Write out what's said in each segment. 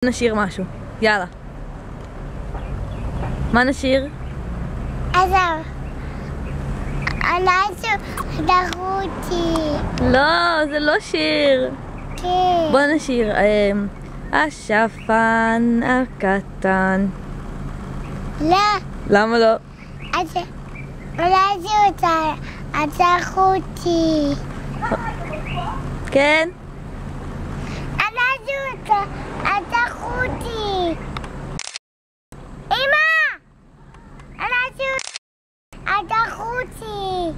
נשיר משהו, יאללה. מה נשיר? עזוב. אנחנו דחותי. לא, זה לא שיר. כן. בוא נשיר. השפן הקטן. לא. למה לא? אז אולי זה אותה. דחותי. כן? זה אותה. דחותי. אמא! דחותי.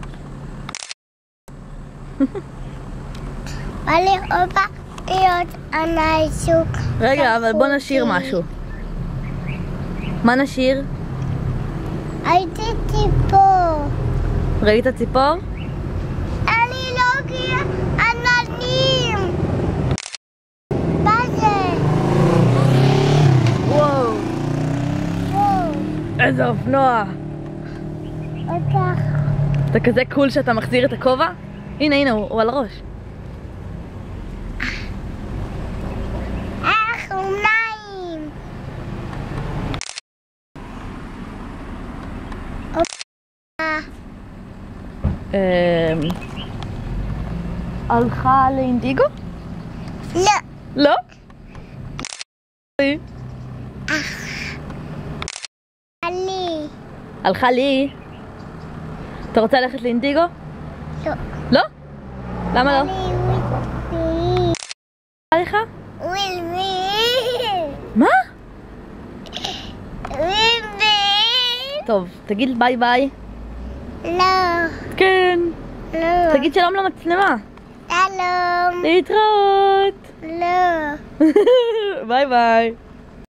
ולי אופה להיות אנשים. רגע, אבל בוא נשיר משהו. מה נשיר? הייתי ציפור. ראית ציפור? אני לא גילה עננים. מה זה? וואו, וואו. איזה אופנוע. אותך. אתה כזה קול שאתה מחזיר את הכובע? הנה, הנה, הוא על הראש. מים. הלכה לאינדיגו? לא. לא? אני. הלכה לי. אתה רוצה ללכת לאינדיגו? לא. לא? למה לא? אני וויל. בא לך? וויל. מה? וויל. טוב, תגיד ביי ביי. לא. כן. לא. תגיד שלום למצלמה. שלום. להתראות. לא. ביי ביי.